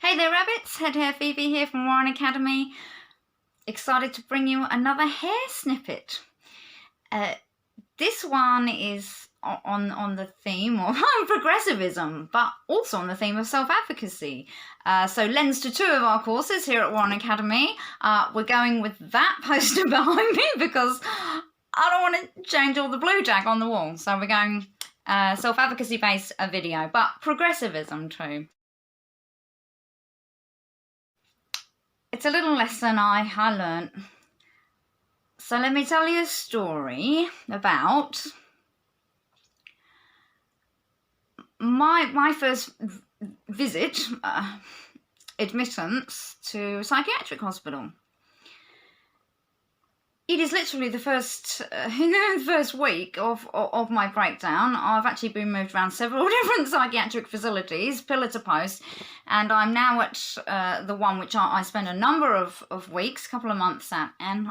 Hey there rabbits, Head Hair Phoebe here from Warren Academy. Excited to bring you another hair snippet. This one is on the theme of progressivism, but also on the theme of self-advocacy. So lends to two of our courses here at Warren Academy. We're going with that poster behind me because I don't want to change all the blue tack on the wall. So we're going self-advocacy based video, but progressivism too. It's a little lesson I learnt. So let me tell you a story about my first visit, admittance to a psychiatric hospital. It is literally the first week of my breakdown. I've actually been moved around several different psychiatric facilities, pillar to post, and I'm now at the one which I spend a number of weeks, couple of months at, and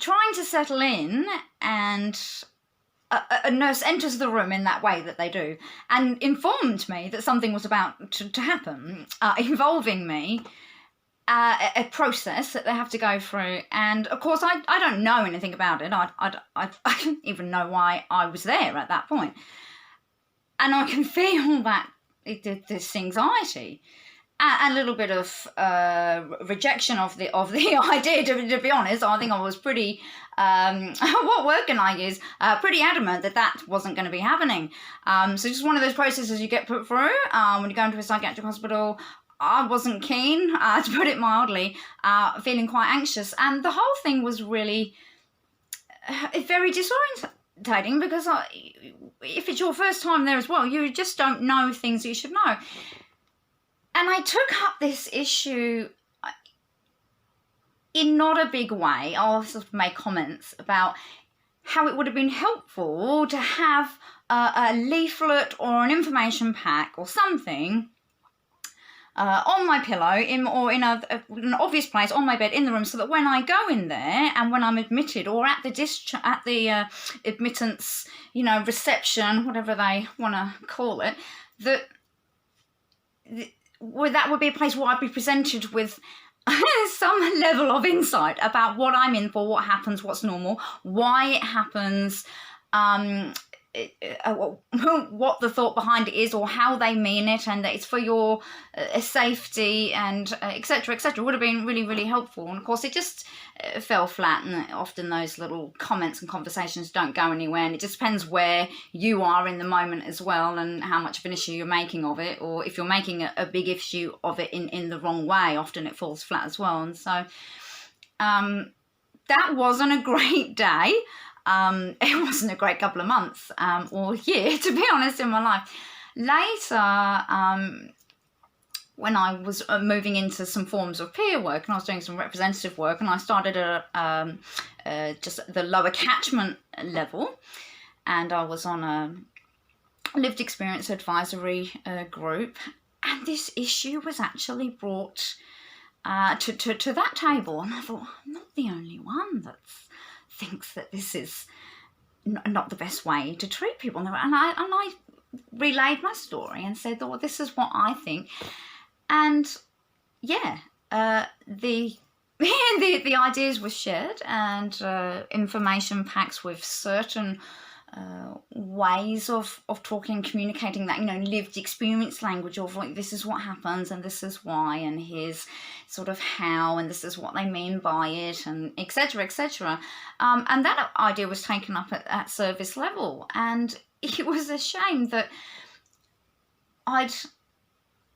trying to settle in, and a nurse enters the room in that way that they do and informed me that something was about to happen involving me. A process that they have to go through, and of course I don't know anything about it. I don't even know why I was there at that point, and I can feel that this anxiety, a little bit of rejection of the idea. To be honest, I think I was pretty what word can I use? Pretty adamant that wasn't going to be happening. So just one of those processes you get put through when you go into a psychiatric hospital. I wasn't keen, to put it mildly, feeling quite anxious. And the whole thing was really very disorientating because if it's your first time there as well, you just don't know things you should know. And I took up this issue in not a big way. I'll sort of make comments about how it would have been helpful to have a leaflet or an information pack or something on my pillow in an obvious place on my bed in the room, so that when I go in there and when I'm admitted or at the admittance, reception, whatever they want to call it, that would be a place where I'd be presented with some level of insight about what I'm in for, what happens, what's normal, why it happens, what the thought behind it is, or how they mean it, and that it's for your safety, and etc. Would have been really, really helpful. And of course it just fell flat, and often those little comments and conversations don't go anywhere, and it just depends where you are in the moment as well, and how much of an issue you're making of it, or if you're making a big issue of it in the wrong way, often it falls flat as well. And so that wasn't a great day. It wasn't a great couple of months or year, to be honest, in my life. Later, when I was moving into some forms of peer work, and I was doing some representative work, and I started at just the lower catchment level, and I was on a lived experience advisory group, and this issue was actually brought to that table, and I thought, I'm not the only one that thinks that this is not the best way to treat people. And I relayed my story and said, well, this is what I think. And yeah, the ideas were shared, and information packs with certain ways of talking, communicating that, lived experience language of, like, this is what happens and this is why, and here's sort of how, and this is what they mean by it, and etc. And that idea was taken up at service level, and it was a shame that I'd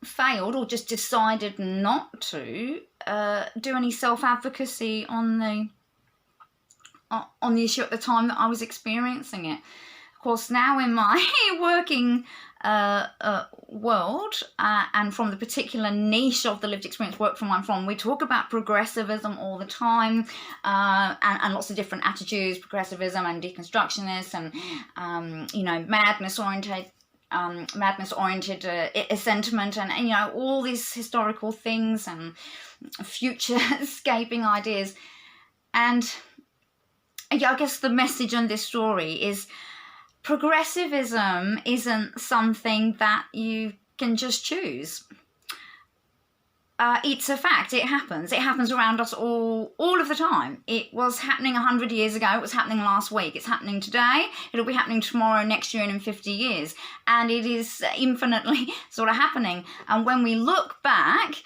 failed, or just decided not to do any self-advocacy on the issue at the time that I was experiencing it. Of course, now in my working world, and from the particular niche of the lived experience work from I'm from, we talk about progressivism all the time, and lots of different attitudes, progressivism and deconstructionists, and madness-oriented sentiment, and all these historical things and future-escaping ideas. And yeah, I guess the message on this story is progressivism isn't something that you can just choose. It's a fact. It happens. It happens around us all of the time. It was happening 100 years ago. It was happening last week. It's happening today. It'll be happening tomorrow, next year, and in 50 years. And it is infinitely sort of happening. And when we look back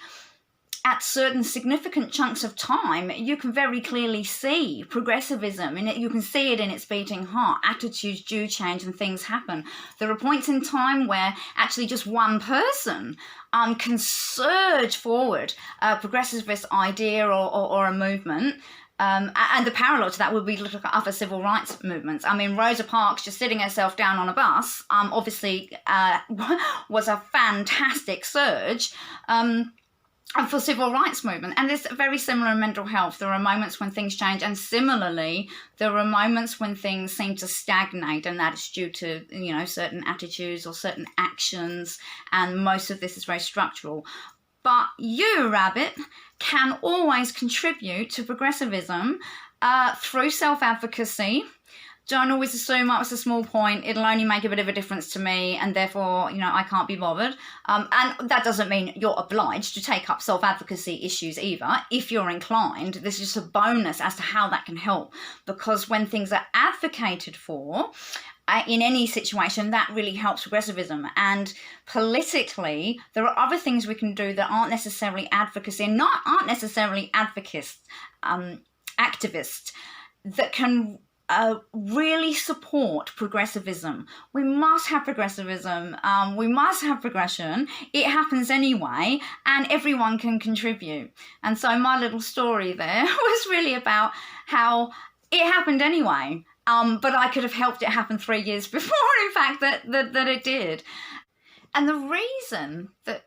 at certain significant chunks of time, you can very clearly see progressivism in it. You can see it in its beating heart. Attitudes do change and things happen. There are points in time where actually just one person can surge forward a progressivist idea or a movement. And the parallel to that would be to look at other civil rights movements. I mean, Rosa Parks just sitting herself down on a bus obviously was a fantastic surge for civil rights movement. And it's very similar in mental health. There are moments when things change, and similarly there are moments when things seem to stagnate, and that is due to, you know, certain attitudes or certain actions, and most of this is very structural. But you, Rabbit, can always contribute to progressivism through self-advocacy. Don't always assume, oh, it's a small point, it'll only make a bit of a difference to me, and therefore, you know, I can't be bothered. And that doesn't mean you're obliged to take up self-advocacy issues either. If you're inclined, this is just a bonus as to how that can help. Because when things are advocated for, in any situation, that really helps progressivism. And politically, there are other things we can do that aren't necessarily advocacy, and aren't necessarily activists, that can really support progressivism. We must have progressivism. We must have progression. It happens anyway, and everyone can contribute. And so my little story there was really about how it happened anyway. But I could have helped it happen 3 years before, in fact, that it did. And the reason that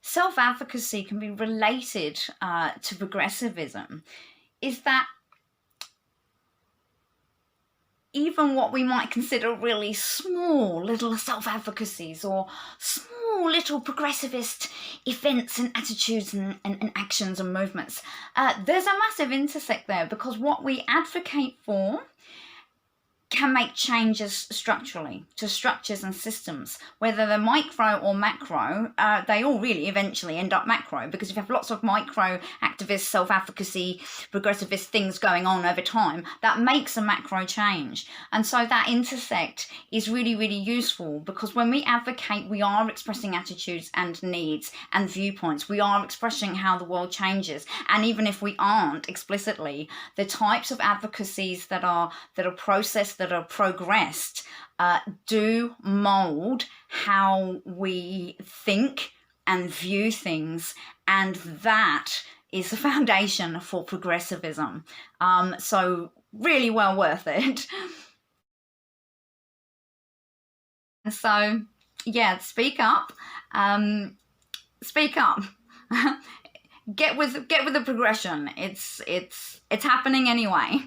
self-advocacy can be related to progressivism is that even what we might consider really small little self-advocacies or small little progressivist events and attitudes and actions and movements, there's a massive intersect there, because what we advocate for can make changes structurally to structures and systems, whether they're micro or macro. They all really eventually end up macro, because if you have lots of micro activist, self-advocacy, progressivist things going on over time, that makes a macro change. And so that intersect is really, really useful, because when we advocate, we are expressing attitudes and needs and viewpoints. We are expressing how the world changes. And even if we aren't explicitly, the types of advocacies that are processed, that are progressed, do mould how we think and view things, and that is the foundation for progressivism. So really well worth it. So yeah, speak up. Speak up. Get with the progression. It's happening anyway.